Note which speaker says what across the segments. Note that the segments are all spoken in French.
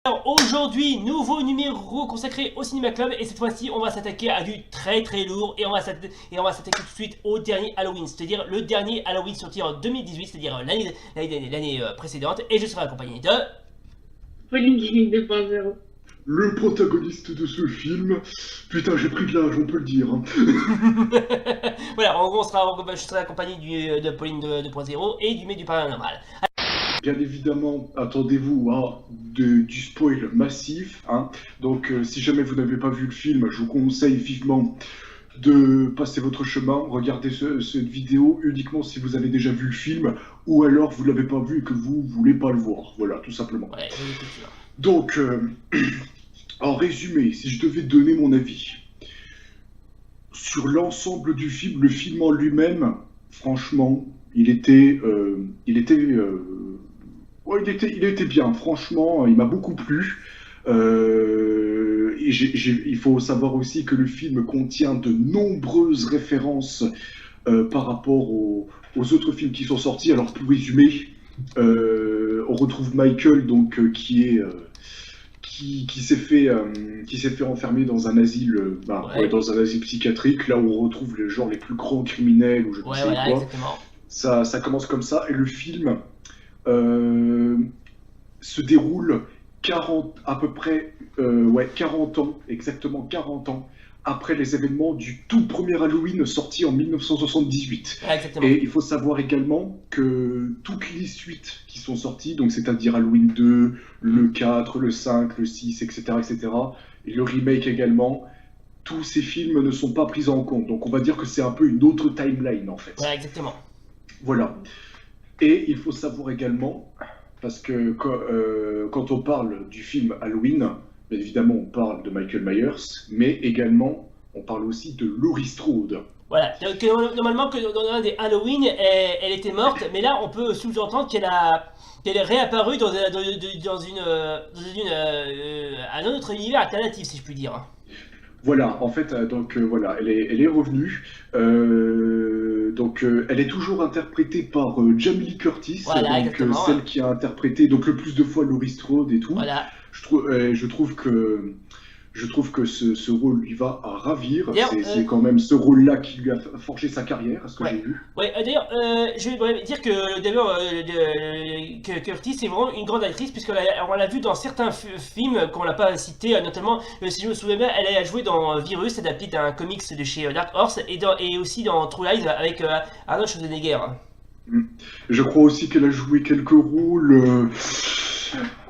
Speaker 1: Alors aujourd'hui, nouveau numéro consacré au Cinéma Club et cette fois-ci on va s'attaquer à du très lourd et on va s'attaquer tout de suite au dernier Halloween, c'est-à-dire le dernier Halloween sorti en 2018, c'est-à-dire l'année précédente, et je serai accompagné de...
Speaker 2: Pauline Gaming 2.0.
Speaker 3: Le protagoniste de ce film, putain j'ai pris de l'âge, on peut le dire.
Speaker 1: Voilà, en gros je serai accompagné de Pauline 2.0 et du paranormal.
Speaker 3: Bien évidemment, attendez-vous à du spoil massif. Donc si jamais vous n'avez pas vu le film, je vous conseille vivement de passer votre chemin, regardez cette vidéo uniquement si vous avez déjà vu le film, ou alors vous l'avez pas vu et que vous voulez pas le voir. Voilà, tout simplement.
Speaker 1: Ouais, effectivement.
Speaker 3: Donc, en résumé, si je devais donner mon avis sur l'ensemble du film, le film en lui-même, franchement, il était bien. Franchement, il m'a beaucoup plu. Il faut savoir aussi que le film contient de nombreuses références par rapport aux autres films qui sont sortis. Alors, pour résumer, on retrouve Michael, donc, qui s'est fait enfermer dans un asile,
Speaker 1: Ouais.
Speaker 3: dans un asile psychiatrique, là où on retrouve les plus grands criminels ou je ne
Speaker 1: Ouais,
Speaker 3: sais
Speaker 1: voilà,
Speaker 3: quoi.
Speaker 1: exactement.
Speaker 3: Ça commence comme ça, et le film euh, se déroule 40, à peu près 40 ans, exactement 40 ans, après les événements du tout premier Halloween sorti en 1978.
Speaker 1: Ouais, exactement.
Speaker 3: Et il faut savoir également que toutes les suites qui sont sorties, donc c'est-à-dire Halloween 2, le 4, le 5, le 6, etc., etc., et le remake également, tous ces films ne sont pas pris en compte. Donc on va dire que c'est un peu une autre timeline en fait.
Speaker 1: Ouais, exactement.
Speaker 3: Voilà. Et il faut savoir également, parce que quand on parle du film Halloween, bien évidemment on parle de Michael Myers, mais également on parle aussi de Laurie Strode.
Speaker 1: Voilà, donc, normalement que dans un des Halloween, elle était morte, mais là on peut sous-entendre qu'elle est réapparue dans un autre univers alternatif, si je puis dire.
Speaker 3: Voilà, en fait, voilà, elle est revenue. Elle est toujours interprétée par Jamie Lee Curtis,
Speaker 1: Voilà,
Speaker 3: donc
Speaker 1: exactement.
Speaker 3: celle qui a interprété donc le plus de fois Laurie Strode et tout.
Speaker 1: Voilà.
Speaker 3: Je trouve que ce rôle lui va à ravir.
Speaker 1: D'ailleurs,
Speaker 3: C'est quand même ce rôle-là qui lui a forgé sa carrière, à ce que
Speaker 1: ouais.
Speaker 3: j'ai vu.
Speaker 1: Ouais, d'ailleurs, je vais dire que d'abord que Curtis est vraiment une grande actrice puisqu'on l'a vu dans certains films qu'on l'a pas cité, notamment si je me souviens bien, elle a joué dans Virus, adapté d'un comics de chez Dark Horse, et aussi dans True Lies avec Arnold Schwarzenegger.
Speaker 3: Mm. Je crois aussi qu'elle a joué quelques rôles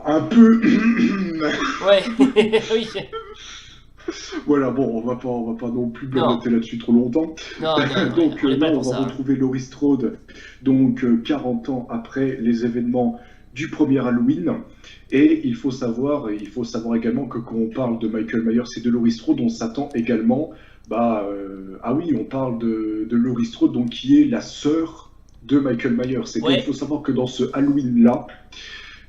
Speaker 3: un peu.
Speaker 1: Ouais, oui.
Speaker 3: Voilà, bon, on va pas non plus
Speaker 1: Non,
Speaker 3: blablater là-dessus trop longtemps.
Speaker 1: non, non, non,
Speaker 3: Donc
Speaker 1: on n'est pas
Speaker 3: là,
Speaker 1: là
Speaker 3: on
Speaker 1: pour
Speaker 3: va
Speaker 1: ça.
Speaker 3: retrouver Laurie Strode, donc 40 ans après les événements du premier Halloween. Et il faut savoir également que quand on parle de Michael Myers et de Laurie Strode, on s'attend également, ah oui, on parle de Laurie Strode, donc qui est la sœur de Michael Myers. Et donc il
Speaker 1: Ouais,
Speaker 3: faut savoir que dans ce Halloween-là,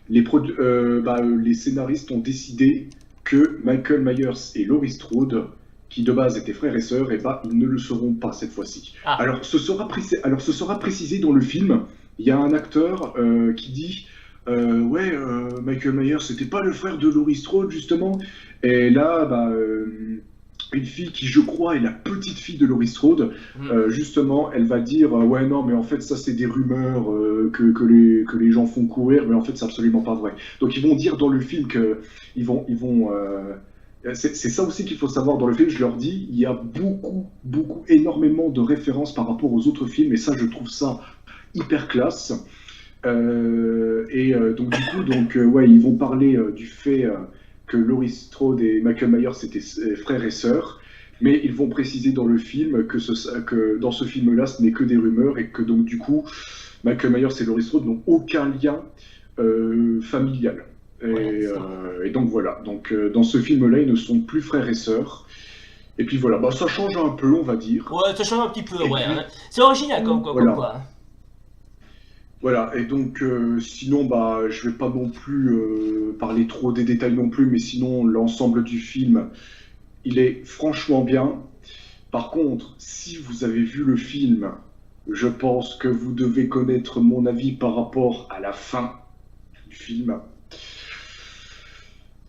Speaker 3: les scénaristes ont décidé que Michael Myers et Laurie Strode, qui de base étaient frères et sœurs, ils ne le seront pas cette fois-ci.
Speaker 1: ah,
Speaker 3: Alors ce sera précisé dans le film. Il y a un acteur qui dit Michael Myers, c'était pas le frère de Laurie Strode justement. Et là, une fille qui, je crois, est la petite fille de Laurie Strode,
Speaker 1: hmm.
Speaker 3: justement, elle va dire ouais, non, mais en fait, ça, c'est des rumeurs que les gens font courir, mais en fait, c'est absolument pas vrai. Donc, ils vont dire dans le film que c'est ça aussi qu'il faut savoir dans le film, je leur dis, il y a énormément de références par rapport aux autres films, et ça, je trouve ça hyper classe. Donc du coup, ouais, ils vont parler du fait que Laurie Strode et Michael Myers étaient frères et sœurs, mais ils vont préciser dans le film que dans ce film-là, ce n'est que des rumeurs et que donc du coup, Michael Myers et Laurie Strode n'ont aucun lien familial.
Speaker 1: Voilà,
Speaker 3: Et donc voilà, dans ce film-là, ils ne sont plus frères et sœurs. Et puis voilà, ça change un peu, on va dire.
Speaker 1: ouais, ça change un petit peu,
Speaker 3: Et
Speaker 1: ouais,
Speaker 3: puis
Speaker 1: hein. C'est original comme
Speaker 3: voilà.
Speaker 1: quoi.
Speaker 3: Voilà, et donc sinon, je vais pas non plus parler trop des détails non plus, mais sinon, l'ensemble du film, il est franchement bien. Par contre, si vous avez vu le film, je pense que vous devez connaître mon avis par rapport à la fin du film.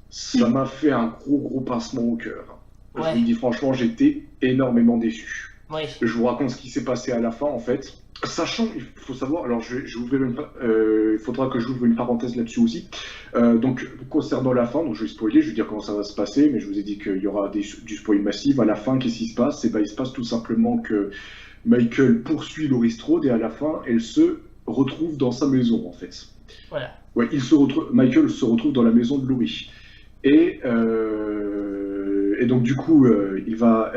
Speaker 3: ça m'a fait un gros pincement au cœur. Je vous le
Speaker 1: Ouais,
Speaker 3: dis franchement, j'étais énormément déçu.
Speaker 1: ouais.
Speaker 3: Je vous raconte ce qui s'est passé à la fin en fait. Sachant, il faut savoir, alors je vais ouvrir il faudra que j'ouvre une parenthèse là-dessus aussi. Donc concernant la fin, donc je vais spoiler, je vais dire comment ça va se passer, mais je vous ai dit qu'il y aura du spoil massif. À la fin, qu'est-ce qui se passe? Et ben, il se passe tout simplement que Michael poursuit Laurie Strode et à la fin, elle se retrouve dans sa maison en fait.
Speaker 1: Voilà.
Speaker 3: Ouais, Michael se retrouve dans la maison de Laurie. Et donc du coup, il va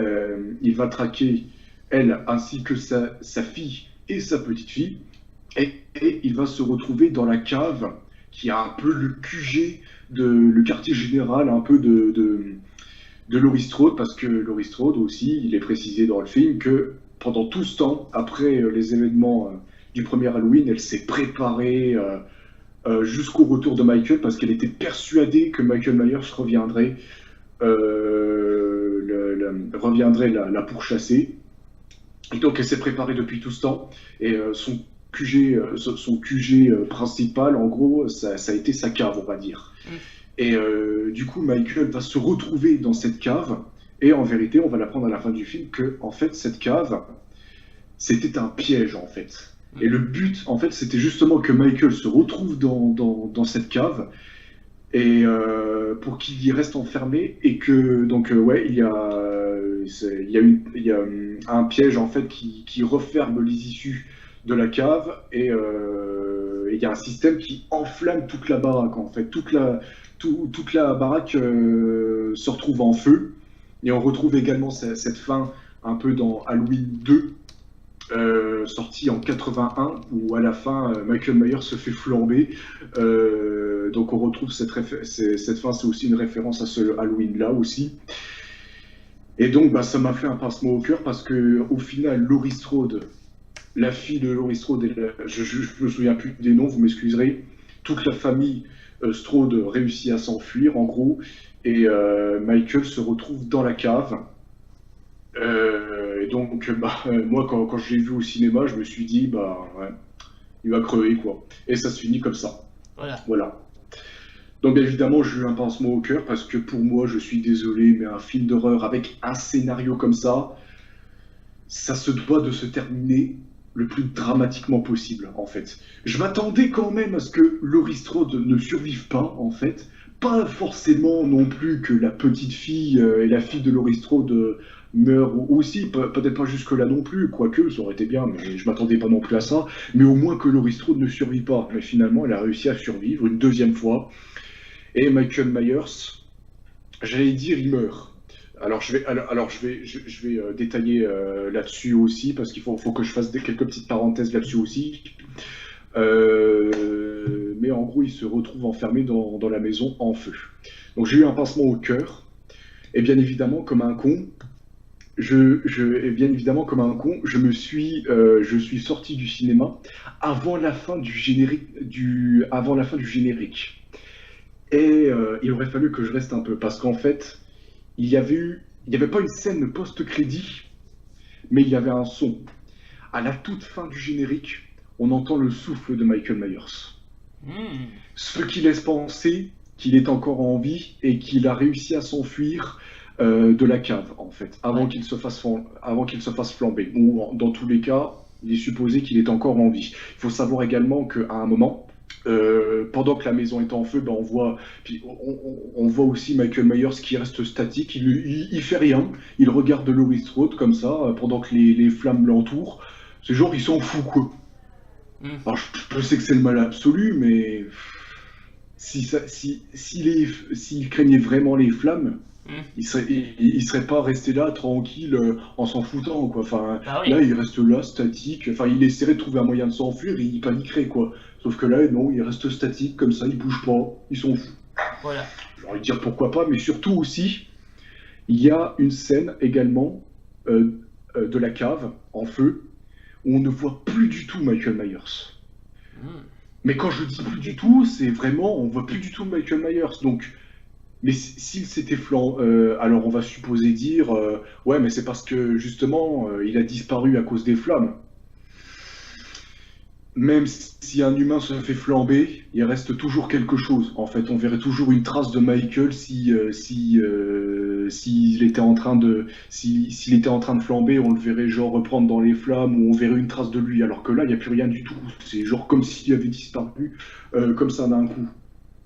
Speaker 3: traquer elle ainsi que sa fille et sa petite fille. Et il va se retrouver dans la cave qui a un peu le QG, le quartier général un peu de Laurie Strode, parce que Laurie Strode aussi, il est précisé dans le film que pendant tout ce temps, après les événements du premier Halloween, elle s'est préparée jusqu'au retour de Michael parce qu'elle était persuadée que Michael Myers reviendrait la pourchasser. Et donc elle s'est préparée depuis tout ce temps. Et son QG principal, en gros, ça a été sa cave, on va dire.
Speaker 1: Mm.
Speaker 3: Et du coup, Michael va se retrouver dans cette cave. Et en vérité, on va l'apprendre à la fin du film que, en fait, cette cave, c'était un piège, en fait. Et le but, en fait, c'était justement que Michael se retrouve dans cette cave et pour qu'il y reste enfermé et que donc ouais il y a un piège en fait qui referme les issues de la cave et il y a un système qui enflamme toute la baraque en fait toute la baraque se retrouve en feu et on retrouve également cette fin un peu dans Halloween 2 sorti en 81, où à la fin, Michael Myers se fait flamber. Donc on retrouve cette fin, c'est aussi une référence à ce Halloween-là aussi. Et donc bah, ça m'a fait un pincement au cœur parce que au final, Laurie Strode, la fille de Laurie Strode, je me souviens plus des noms, vous m'excuserez, toute la famille Strode réussit à s'enfuir en gros, et Michael se retrouve dans la cave. Et donc, moi, quand je l'ai vu au cinéma, je me suis dit, bah, ouais, il va crever, quoi. Et ça se finit comme ça.
Speaker 1: Voilà.
Speaker 3: Voilà. Donc, bien évidemment, j'ai eu un pincement au cœur parce que pour moi, je suis désolé, mais un film d'horreur avec un scénario comme ça se doit de se terminer le plus dramatiquement possible, en fait. Je m'attendais quand même à ce que Laurie Strode ne survive pas, en fait. Pas forcément non plus que la petite fille et la fille de Laurie Strode meurent aussi, peut-être pas jusque-là non plus, quoique ça aurait été bien, mais je m'attendais pas non plus à ça. Mais au moins que Laurie Strode ne survit pas. Mais finalement, elle a réussi à survivre une deuxième fois. Et Michael Myers, j'allais dire, il meurt. Alors je vais détailler là-dessus aussi, parce qu'il faut que je fasse quelques petites parenthèses là-dessus aussi. Mais en gros, il se retrouve enfermé dans la maison en feu. Donc j'ai eu un pincement au cœur, et bien évidemment, comme un con, je suis sorti du cinéma avant la fin du générique, Et il aurait fallu que je reste un peu, parce qu'en fait, il y avait pas une scène post-crédit, mais il y avait un son. À la toute fin du générique, on entend le souffle de Michael Myers.
Speaker 1: Hmm.
Speaker 3: Ce qui laisse penser qu'il est encore en vie et qu'il a réussi à s'enfuir de la cave, en fait, avant
Speaker 1: Ouais.
Speaker 3: qu'il se fasse flamber. Ou dans tous les cas, il est supposé qu'il est encore en vie. Il faut savoir également qu'à un moment, pendant que la maison est en feu, ben on voit aussi Michael Myers qui reste statique, il fait rien, il regarde Laurie Strode comme ça, pendant que les flammes l'entourent. C'est genre, il s'en fout, quoi.
Speaker 1: Hmm.
Speaker 3: Alors, je sais que c'est le mal absolu, mais s'il craignait vraiment les flammes,
Speaker 1: Hmm.
Speaker 3: il serait pas resté là tranquille en s'en foutant, quoi. Enfin,
Speaker 1: Bah oui.
Speaker 3: là, il reste là statique. Enfin, il essaierait de trouver un moyen de s'enfuir et il paniquerait, quoi. Sauf que là, non, il reste statique comme ça, il bouge pas, il s'en fout.
Speaker 1: Voilà.
Speaker 3: J'ai envie de dire pourquoi pas, mais surtout aussi, il y a une scène également de la cave en feu où on ne voit plus du tout Michael Myers.
Speaker 1: Hmm.
Speaker 3: Mais quand je dis plus du tout, c'est vraiment, on voit plus du tout Michael Myers. Donc, mais s'il s'était alors on va supposer dire, ouais, mais c'est parce que justement, il a disparu à cause des flammes. même si un humain se fait flamber, il reste toujours quelque chose. En fait, on verrait toujours une trace de Michael s'il était en train de s'il était en train de flamber, on le verrait genre reprendre dans les flammes ou on verrait une trace de lui. Alors que là, il n'y a plus rien du tout. C'est genre comme s'il avait disparu comme ça d'un coup.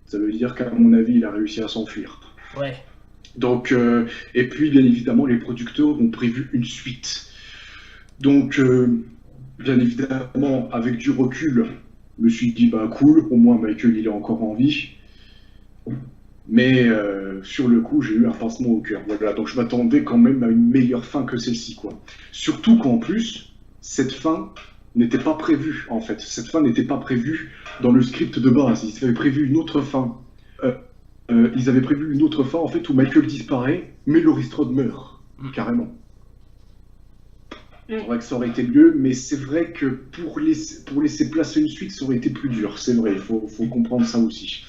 Speaker 3: Ça veut dire qu'à mon avis, il a réussi à s'enfuir.
Speaker 1: Ouais.
Speaker 3: Donc, et puis, bien évidemment, les producteurs ont prévu une suite. Donc, bien évidemment, avec du recul, je me suis dit, bah cool, au moins Michael, il est encore en vie. Mais sur le coup, j'ai eu un pincement au cœur. Voilà, donc je m'attendais quand même à une meilleure fin que celle-ci, quoi. Surtout qu'en plus, cette fin n'était pas prévue, en fait. Cette fin n'était pas prévue dans le script de base. Ils avaient prévu une autre fin. Ils avaient prévu une autre fin, en fait, où Michael disparaît, mais Laurie Strode meurt, carrément. C'est vrai que ça aurait été mieux, mais c'est vrai que pour laisser place à une suite, ça aurait été plus dur. C'est vrai, il faut comprendre ça aussi.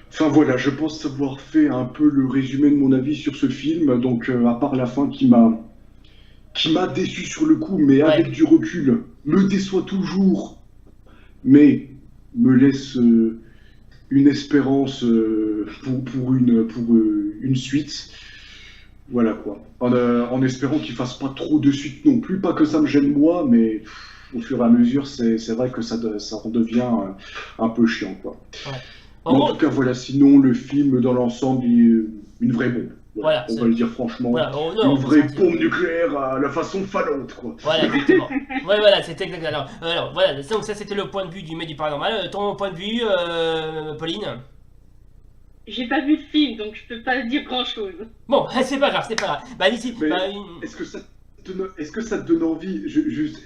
Speaker 3: Enfin voilà, je pense avoir fait un peu le résumé de mon avis sur ce film. Donc, à part la fin qui m'a déçu sur le coup, mais avec du recul, me déçoit toujours, mais me laisse une espérance pour une suite. Voilà quoi. En espérant qu'il fasse pas trop de suite non plus. Pas que ça me gêne moi, mais au fur et à mesure, c'est vrai que ça en devient un peu chiant quoi.
Speaker 1: Ouais.
Speaker 3: En tout cas, voilà. Sinon, le film dans l'ensemble est une vraie bombe. Voilà, on va le dire franchement.
Speaker 1: Voilà,
Speaker 3: une vraie bombe nucléaire à la façon Fallout quoi.
Speaker 1: Voilà, exactement. Ouais, voilà, c'était exactement. Alors voilà, donc ça c'était le point de vue du mec du paranormal. Ton point de vue, Pauline?
Speaker 2: J'ai pas vu le film, donc je peux pas dire grand chose.
Speaker 1: Bon, c'est pas grave, c'est pas grave. Bah ici,
Speaker 3: est-ce que ça te donne envie,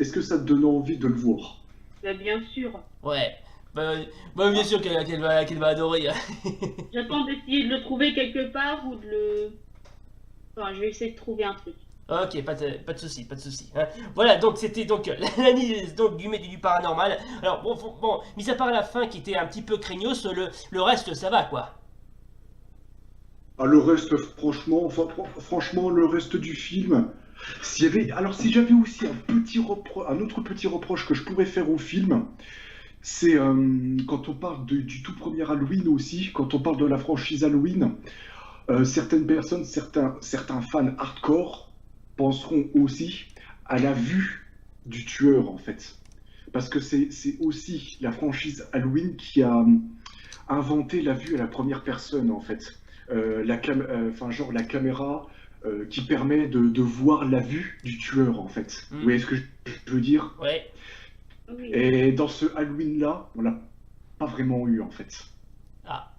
Speaker 3: est-ce que ça te donne envie de le voir?
Speaker 2: Bah, bien sûr.
Speaker 1: Ouais. Bah bien sûr qu'elle va adorer.
Speaker 2: J'attends d'essayer de le trouver quelque part ou de le... Enfin, je vais essayer de trouver un truc.
Speaker 1: Ok, pas de soucis, pas de soucis. Hein. Voilà, donc c'était donc l'analyse du paranormal. Alors bon, mis à part la fin qui était un petit peu craignos, le reste ça va quoi.
Speaker 3: Ah, le reste, franchement, le reste du film, si j'avais aussi un autre petit reproche que je pourrais faire au film, c'est quand on parle du tout premier Halloween aussi, quand on parle de la franchise Halloween, certaines personnes, certains fans hardcore penseront aussi à la vue du tueur en fait. Parce que c'est aussi la franchise Halloween qui a inventé la vue à la première personne en fait. La caméra qui permet de voir la vue du tueur en fait. Vous voyez ce que je veux dire?
Speaker 1: Ouais.
Speaker 3: Et dans ce Halloween là, on l'a pas vraiment eu en fait.
Speaker 2: Ah,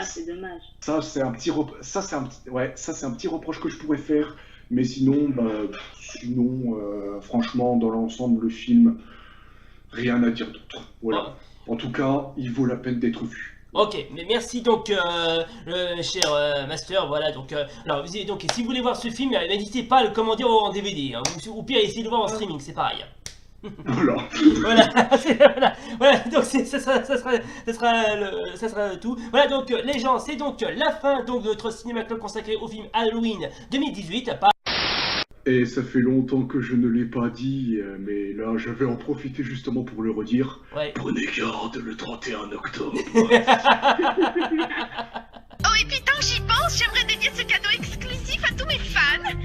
Speaker 2: c'est dommage.
Speaker 3: Ça c'est un petit reproche que je pourrais faire, mais sinon franchement dans l'ensemble le film rien à dire d'autre. Voilà. En tout cas, il vaut la peine d'être vu.
Speaker 1: Ok, mais merci donc le cher Master, voilà donc alors donc si vous voulez voir ce film, n'hésitez pas à le commander en DVD, hein, ou pire essayez de le voir en streaming, c'est pareil.
Speaker 3: Voilà.
Speaker 1: Voilà, donc ça sera tout. Voilà donc les gens, c'est donc la fin donc de notre cinéma club consacré au film Halloween 2018.
Speaker 3: Et ça fait longtemps que je ne l'ai pas dit, mais là je vais en profiter justement pour le redire.
Speaker 1: Ouais.
Speaker 3: Prenez garde le 31 octobre.
Speaker 4: Oh et puis tant que j'y pense, j'aimerais dédier ce cadeau exclusif à tous mes fans.